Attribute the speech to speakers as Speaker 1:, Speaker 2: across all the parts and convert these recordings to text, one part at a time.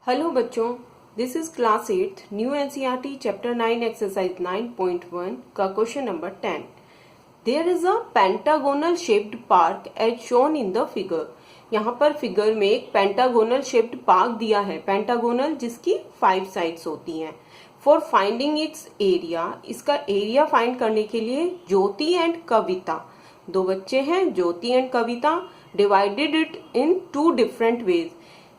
Speaker 1: Hello बच्चों, this is class 8 new NCERT chapter 9 exercise 9.1 का question number 10। There is a pentagonal shaped park as shown in the figure. यहाँ पर figure में एक pentagonal shaped park दिया है, pentagonal जिसकी 5 साइड्स होती हैं। फॉर फाइंडिंग इट्स एरिया, इसका एरिया फाइंड करने के लिए ज्योति एंड कविता, दो बच्चे हैं Jyoti and Kavita, divided it in 2 different ways.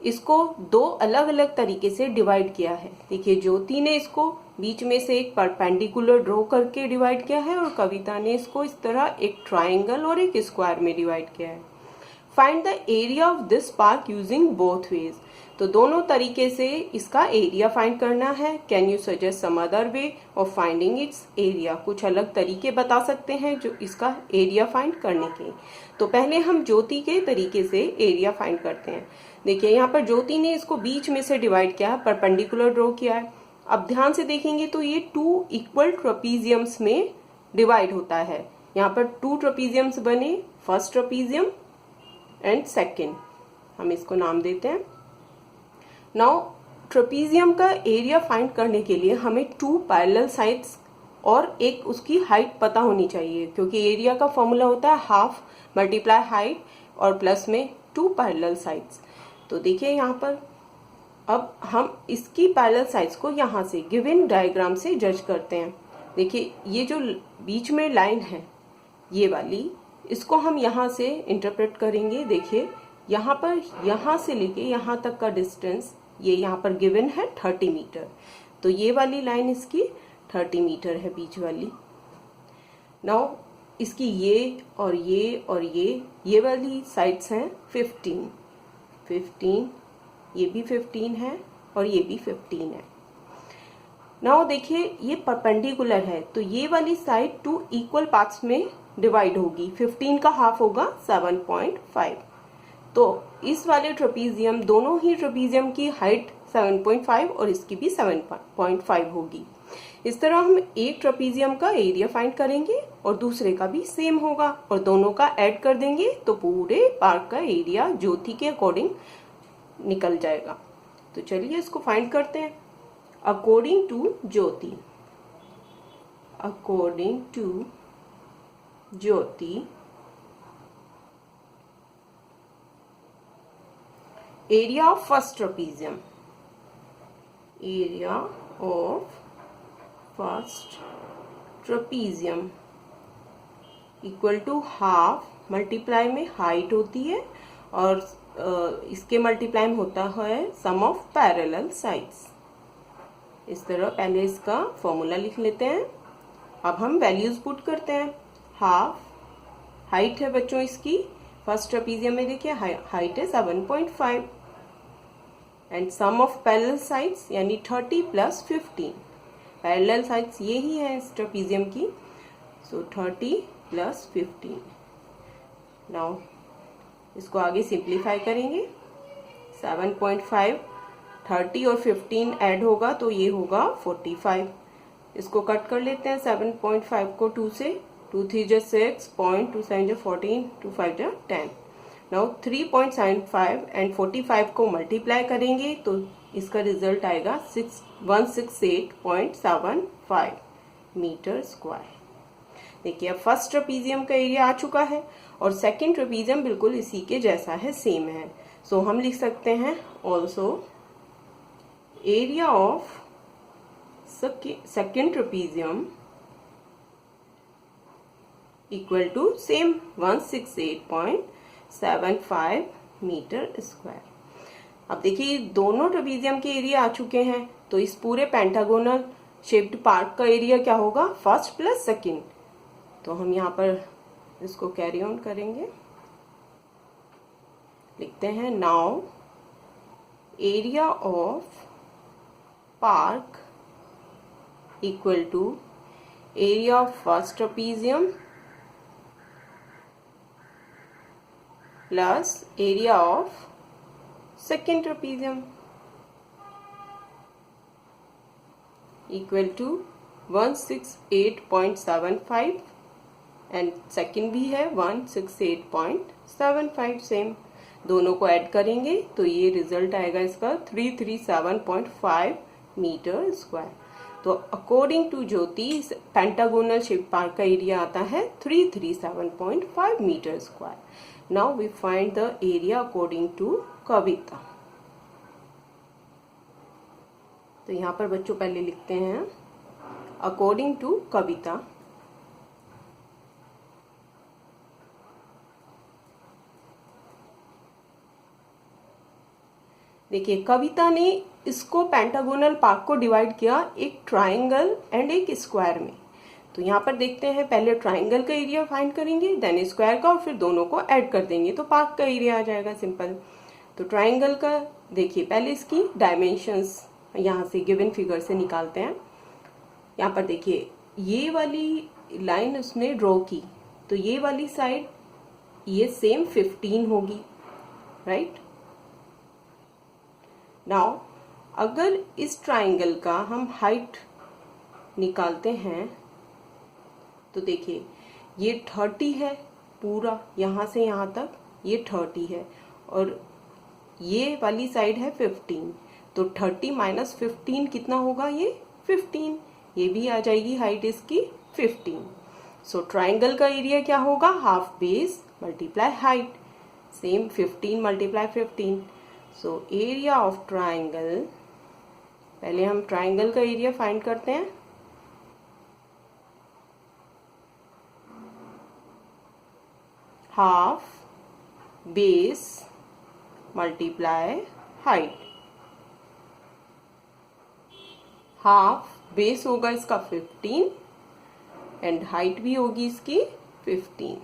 Speaker 1: इसको 2 अलग अलग तरीके से डिवाइड किया है। देखिए, ज्योति ने इसको बीच में से एक परपेंडिकुलर ड्रॉ करके डिवाइड किया है और कविता ने इसको इस तरह एक ट्रायंगल और एक स्क्वायर में डिवाइड किया है। Find the area of this park using both ways. तो दोनों तरीके से इसका एरिया फाइंड करना है। Can you suggest some other way of finding its area. कुछ अलग तरीके बता सकते हैं जो इसका एरिया फाइंड करने के। तो पहले हम ज्योति के तरीके से एरिया फाइंड करते हैं। देखिए, यहाँ पर ज्योति ने इसको बीच में से डिवाइड किया है, परपेंडिकुलर ड्रॉ किया है। अब ध्यान से देखेंगे तो ये 2 इक्वल ट्रेपीजियम्स में डिवाइड होता है। यहाँ पर 2 ट्रेपीजियम्स बने, फर्स्ट ट्रेपीजियम एंड सेकेंड। हम इसको नाम देते हैं। नाउ ट्रेपीजियम का एरिया फाइंड करने के लिए हमें 2 पैरेलल साइड्स और एक उसकी हाइट पता होनी चाहिए, क्योंकि एरिया का फॉर्मूला होता है हाफ मल्टीप्लाई हाइट और प्लस में 2 पैरेलल साइड्स। तो देखिए, यहाँ पर अब हम इसकी पैरेलल साइड्स को यहाँ से गिवन डायग्राम से जज करते हैं। देखिए, ये जो बीच में लाइन है ये वाली, इसको हम यहाँ से इंटरप्रेट करेंगे। देखिए, यहाँ पर यहाँ से लेके यहाँ तक का डिस्टेंस ये यहाँ पर गिवन है 30 मीटर। तो ये वाली लाइन इसकी 30 मीटर है, बीच वाली। नाउ इसकी ये और ये और ये वाली साइड्स हैं 15, ये भी 15 है और ये भी 15 है। नाउ देखिए, ये परपेंडिकुलर है तो ये वाली साइड 2 इक्वल पार्ट्स में डिवाइड होगी। 15 का हाफ होगा 7.5। तो इस वाले ट्रेपीजियम, दोनों ही ट्रेपीजियम की हाइट 7.5 और इसकी भी 7.5 होगी। इस तरह हम एक ट्रेपीजियम का एरिया फाइंड करेंगे और दूसरे का भी सेम होगा और दोनों का ऐड कर देंगे तो पूरे पार्क का एरिया ज्योति के अकॉर्डिंग निकल जाएगा। तो चलिए इसको फाइंड करते हैं। According to Jyoti, according to Jyoti area of first trapezium, area of first trapezium equal to half multiply में हाइट होती है और इसके मल्टीप्लाई में होता है सम ऑफ पैरेलल साइड्स। इस तरह पहले इसका फॉर्मूला लिख लेते हैं। अब हम वैल्यूज पुट करते हैं। हाफ हाइट है बच्चों इसकी, फर्स्ट ट्रेपीजियम में देखिए हाइट है 7.5 and sum of parallel sides यानी 30 प्लस 15। पैरेलल साइड्स ये ही है इस ट्रेपीजियम की, सो 30 प्लस 15। नाउ इसको आगे सिंप्लीफाई करेंगे। 7.5, 30 और 15 ऐड होगा तो ये होगा 45। इसको कट कर लेते हैं। 7.5 को 2 से, 2 3 जा 6, 2 7 जा 14, 2 5 जा 10। नाउ 3.75 एंड 45 को मल्टीप्लाई करेंगे तो इसका रिजल्ट आएगा 168.75 मीटर स्क्वायर। देखिए, अब फर्स्ट ट्रेपीजियम का एरिया आ चुका है और सेकेंड ट्रेपीजियम बिल्कुल इसी के जैसा है, सेम है। सो हम लिख सकते हैं also area of second trapezium equal to same 168.75 metre square. अब देखिए, दोनों ट्रेपीजियम के एरिया आ चुके हैं तो इस पूरे पेंटागोनल शेप्ड पार्क का एरिया क्या होगा, फर्स्ट प्लस सेकेंड। तो हम यहाँ पर इसको कैरी ऑन करेंगे, लिखते हैं now area of park equal to area of first trapezium plus area of second trapezium equal to 168.75 and second भी है 168.75 सेम। दोनों को ऐड करेंगे तो ये रिजल्ट आएगा इसका 337.5 मीटर स्क्वायर। तो according to Jyoti pentagonal shape park का एरिया आता है 337.5 metre square. Now we find the area according to Kavita. तो यहाँ पर बच्चों पहले लिखते हैं अकॉर्डिंग टू कविता। देखिए कविता ने इसको पेंटागोनल पार्क को डिवाइड किया एक ट्राइंगल एंड एक स्क्वायर में। तो यहाँ पर देखते हैं पहले ट्राइंगल का एरिया फाइंड करेंगे, देन स्क्वायर का, और फिर दोनों को ऐड कर देंगे तो पार्क का एरिया आ जाएगा सिंपल। तो ट्राइंगल का देखिए पहले इसकी डायमेंशंस यहाँ से गिवन फिगर से निकालते हैं। यहाँ पर देखिए ये वाली लाइन उसने ड्रॉ की, तो ये वाली साइड ये सेम 15 होगी, राइट। नाउ अगर इस ट्राइंगल का हम हाइट निकालते हैं तो देखिए ये 30 है पूरा, यहाँ से यहाँ तक ये 30 है और ये वाली साइड है 15। तो 30 माइनस 15 कितना होगा, ये 15। ये भी आ जाएगी हाइट इसकी 15। सो ट्राइंगल का एरिया क्या होगा, half base multiply height, same 15 multiply 15। So area of triangle, पहले हम ट्राइंगल का एरिया फाइंड करते हैं। Half base multiply height. Half base होगा इसका 15 एंड हाइट भी होगी इसकी 15।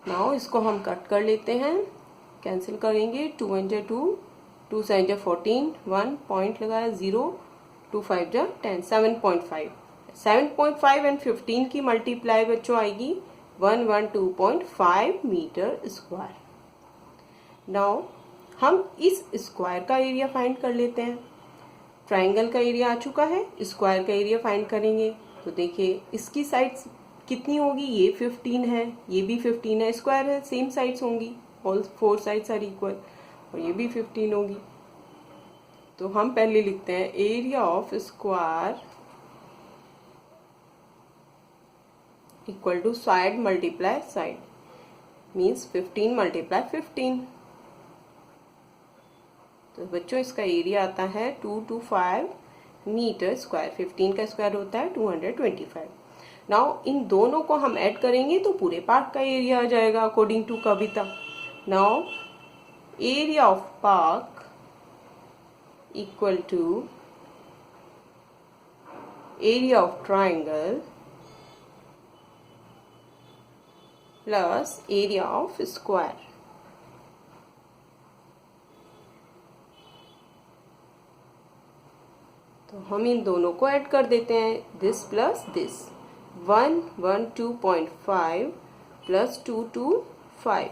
Speaker 1: नाउ इसको हम कट कर लेते हैं, कैंसिल करेंगे। 2 1 जा 2, 2 7 जा 14, 1 पॉइंट लगाया 0, 2 5 जा 10, 7.5। 7.5 एंड 15 की मल्टीप्लाई बच्चों आएगी 112.5 मीटर स्क्वायर। नाउ हम इस स्क्वायर का एरिया फाइंड कर लेते हैं। ट्राइंगल का एरिया आ चुका है, स्क्वायर का एरिया फाइंड करेंगे। तो देखिए इसकी साइड्स कितनी होगी, ये 15 है, ये भी 15 है, स्क्वायर है, सेम साइड्स होंगी, ऑल 4 साइड्स आर इक्वल, और ये भी 15 होगी। तो हम पहले लिखते हैं area of square equal to side multiply side, means 15 multiply 15। तो बच्चों इसका एरिया आता है 225 मीटर स्क्वायर। 15 का स्क्वायर होता है 225। नाउ इन दोनों को हम ऐड करेंगे तो पूरे पार्क का एरिया आ जाएगा according to Kavita. Now area of park equal to area of triangle plus area of square. तो हम इन दोनों को ऐड कर देते हैं, दिस प्लस दिस, 112.5 प्लस 225।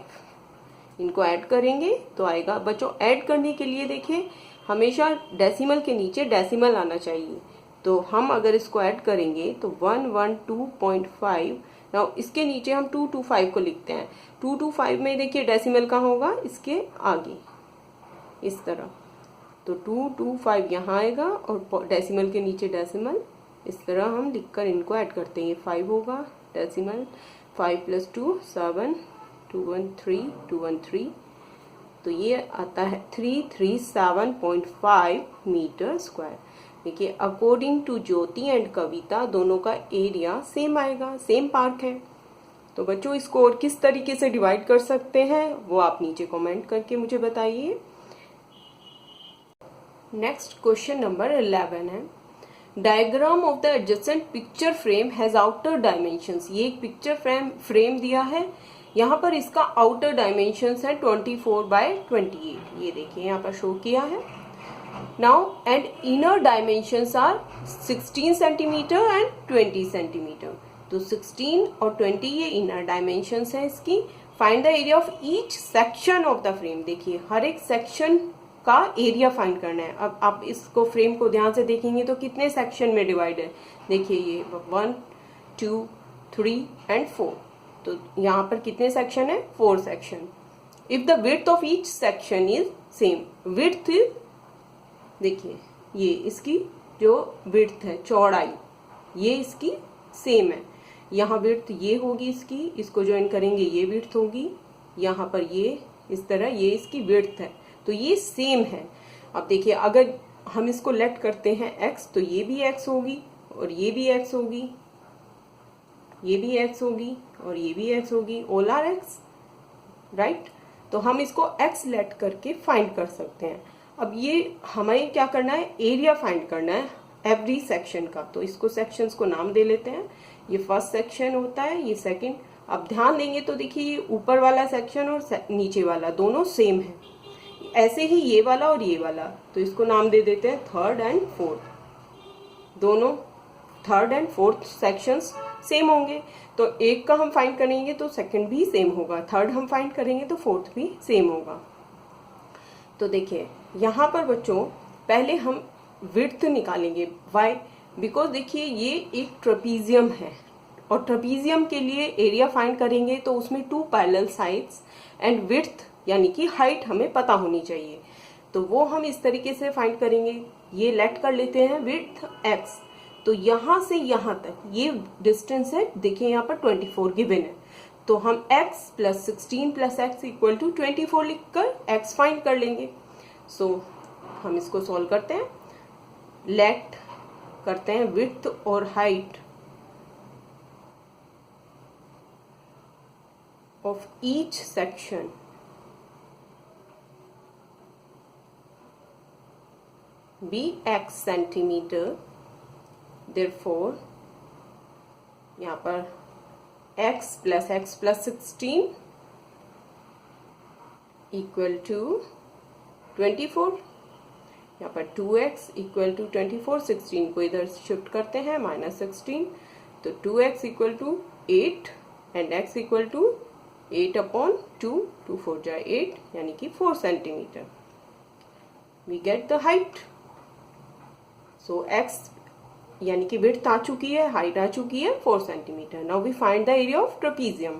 Speaker 1: इनको ऐड करेंगे तो आएगा बच्चों। ऐड करने के लिए देखिए हमेशा डेसिमल के नीचे डेसिमल आना चाहिए। तो हम अगर इसको ऐड करेंगे तो 112.5, नाउ इसके नीचे हम 225 को लिखते हैं। 225 में देखिए डेसिमल कहाँ होगा, इसके आगे इस तरह। तो 225 यहाँ आएगा और डेसिमल के नीचे डेसिमल, इस तरह हम लिखकर इनको ऐड करते हैं। ये 5 होगा डेसिमल, 5 प्लस 2 7, 213 213। तो ये आता है 337.5 मीटर स्क्वायर। देखिए अकॉर्डिंग टू ज्योति एंड कविता दोनों का एरिया सेम आएगा, सेम पार्क है। तो बच्चों इसको और किस तरीके से डिवाइड कर सकते हैं वो आप नीचे कमेंट करके मुझे बताइए। नेक्स्ट क्वेश्चन नंबर 11 है, diagram of the adjacent picture frame has outer dimensions. ये एक पिक्चर फ्रेम दिया है, यहाँ पर इसका आउटर डायमेंशंस है 24/28। ये देखिए यहाँ पर शो किया है। Now and inner dimensions are 16 centimetre and 20 centimetre. तो 16 और 20 ये इनर डायमेंशंस है इसकी। Find the area of each section of the frame. देखिए हर एक सेक्शन का एरिया फाइंड करना है। अब आप इसको फ्रेम को ध्यान से देखेंगे तो कितने सेक्शन में डिवाइड है, देखिए ये 1 2 3 एंड 4। तो यहाँ पर कितने सेक्शन है, 4 section. If the width of each section is same, width is, देखिए ये इसकी जो विड्थ है, चौड़ाई, ये इसकी सेम है, यहाँ विड्थ ये होगी इसकी, इसको ज्वाइन करेंगे ये विड्थ होगी, यहाँ पर ये इस तरह ये इसकी विड्थ है, तो ये सेम है। अब देखिए अगर हम इसको लेट करते हैं x, तो ये भी x होगी और ये भी x होगी, ये भी x होगी और ये भी x होगी, ऑल आर x, राइट। तो हम इसको x लेट करके फाइंड कर सकते हैं। अब ये हमें क्या करना है, एरिया फाइंड करना है एवरी सेक्शन का, तो इसको सेक्शंस को नाम दे लेते हैं। ये फर्स्ट सेक्शन होता है, ये सेकंड। अब ध्यान देंगे तो देखिए ये ऊपर वाला सेक्शन और नीचे वाला दोनों सेम है, ऐसे ही ये वाला और ये वाला, तो इसको नाम दे देते हैं थर्ड एंड फोर्थ। दोनों third and fourth sections same होंगे, तो एक का हम फाइंड करेंगे तो सेकंड भी सेम होगा, थर्ड हम फाइंड करेंगे तो फोर्थ भी सेम होगा। तो देखिए यहाँ पर बच्चों पहले हम विड्थ निकालेंगे, वाई, बिकॉज देखिए ये एक ट्रेपीजियम है और ट्रेपीजियम के लिए एरिया फाइंड करेंगे तो उसमें 2 पैरेलल साइड्स एंड विड्थ यानी कि हाइट हमें पता होनी चाहिए, तो वो हम इस तरीके से फाइंड करेंगे। ये लेट कर लेते हैं विड्थ x, तो यहाँ से यहाँ तक ये डिस्टेंस है, देखिए यहाँ पर 24 गिवन है, तो हम x plus 16 plus x equal to 24 लिखकर x फाइंड कर लेंगे। सो हम इसको सॉल्व करते हैं, लेट करते हैं विड्थ और height of each section be x centimetre, therefore यहाँ पर x प्लस 16 इक्वल टू 24, यहाँ पर 2x इक्वल टू 24, 16 को इधर शिफ्ट करते हैं -16, तो 2x equal to 8 and x equal to 8/2, 2 4 जा 8 यानी कि 4 centimetre. We get the height. So x यानी कि विड्थ आ चुकी है, हाइट आ चुकी है 4 centimetre. Now we find the area of trapezium.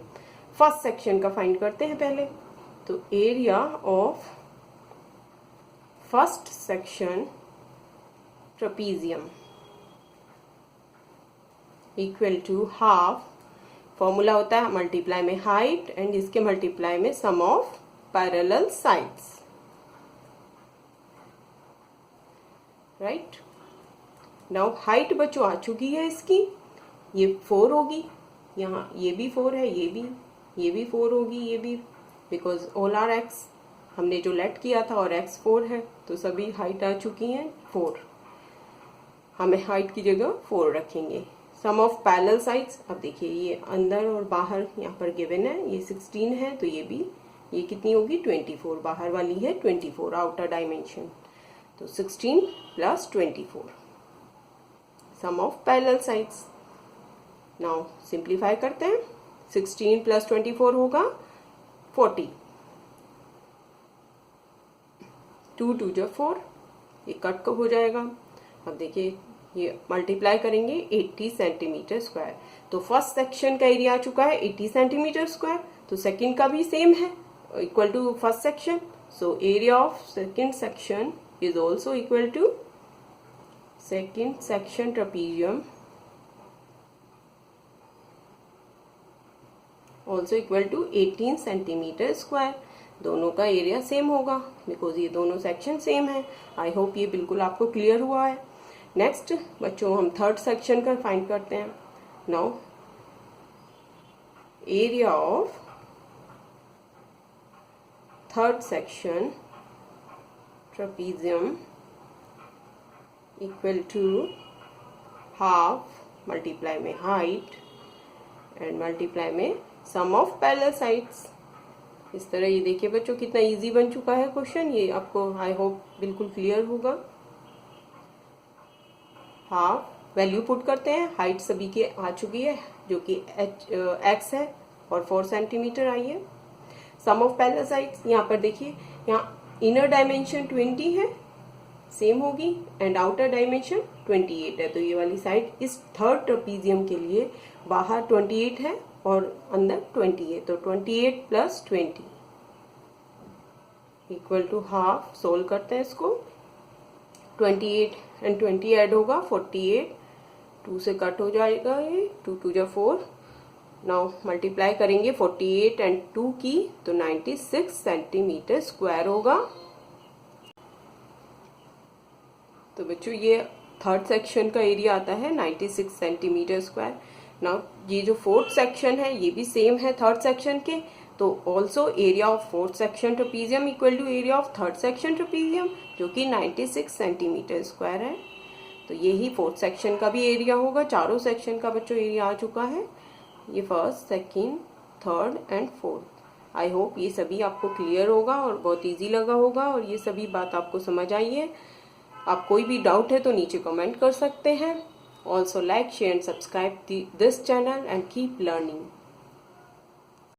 Speaker 1: First section का फाइंड करते हैं पहले, तो area of first section trapezium equal to half, formula होता है मल्टीप्लाई में हाइट एंड इसके मल्टीप्लाई में sum of parallel sides, right. Now height बच्चों आ चुकी है इसकी, ये 4 होगी, यहाँ ये भी 4 है, ये भी 4 होगी, ये भी, बिकॉज ऑल आर x, हमने जो लेट किया था और x 4 है, तो सभी हाइट आ चुकी हैं 4। हमें हाइट की जगह 4 रखेंगे। सम ऑफ पैरेलल साइड्स, अब देखिए ये अंदर और बाहर यहाँ पर गिवन है, ये 16 है तो ये भी, ये कितनी होगी 24, बाहर वाली है 24 आउटर डायमेंशन, तो 16 plus 24 sum of parallel sides. Now simplify करते हैं, 16 प्लस 24 होगा 40, 2 2 जा 4, ये कट को हो जाएगा। अब देखिए ये मल्टीप्लाई करेंगे 80 सेंटीमीटर स्क्वायर, तो फर्स्ट सेक्शन का एरिया आ चुका है 80 सेंटीमीटर स्क्वायर, तो सेकंड का भी सेम है equal to first section, so area of second section is also equal to second section trapezium also equal to 18 centimetre square. दोनों का एरिया सेम होगा बिकॉज ये दोनों सेक्शन सेम है। आई होप ये बिल्कुल आपको क्लियर हुआ है। नेक्स्ट बच्चों हम थर्ड सेक्शन का फाइंड करते हैं। Now area of third section trapezium equal to half multiply में हाइट एंड मल्टीप्लाई में सम ऑफ पैरेलल साइड्स। इस तरह ये देखिए बच्चों कितना इजी बन चुका है क्वेश्चन, ये आपको आई होप बिल्कुल क्लियर होगा। हाफ वैल्यू पुट करते हैं, हाइट सभी की आ चुकी है जो कि x है और 4 सेंटीमीटर आई है। सम ऑफ पैरेलल साइड्स, यहाँ पर देखिए यहाँ इनर डायमेंशन 20 है, सेम होगी, एंड आउटर डायमेंशन 28 है, तो ये वाली साइड इस थर्ड ट्रेपीजियम के लिए बाहर 28 है और अंदर 20 है, तो 28 plus 20 equal to half, solve करते हैं इसको, 28 एंड 20 ऐड होगा 48, 2 से कट हो जाएगा ये, 2 2 जा 4, नाउ मल्टीप्लाई करेंगे 48 एंड 2 की तो 96 सेंटीमीटर स्क्वायर होगा। तो बच्चों ये थर्ड सेक्शन का एरिया आता है 96 सेंटीमीटर स्क्वायर। नाउ ये जो फोर्थ सेक्शन है ये भी सेम है थर्ड सेक्शन के, तो also area of fourth section trapezium equal to area of third section trapezium जो कि 96 सेंटीमीटर स्क्वायर है। तो यही फोर्थ सेक्शन का भी एरिया होगा। चारों सेक्शन का बच्चों एरिया आ चुका है, ये first, second, third and fourth. I hope ये सभी आपको क्लियर होगा और बहुत इजी लगा होगा और ये सभी बात आपको समझ आई है। आप कोई भी डाउट है तो नीचे कमेंट कर सकते हैं। Also like, share and subscribe this channel and keep learning.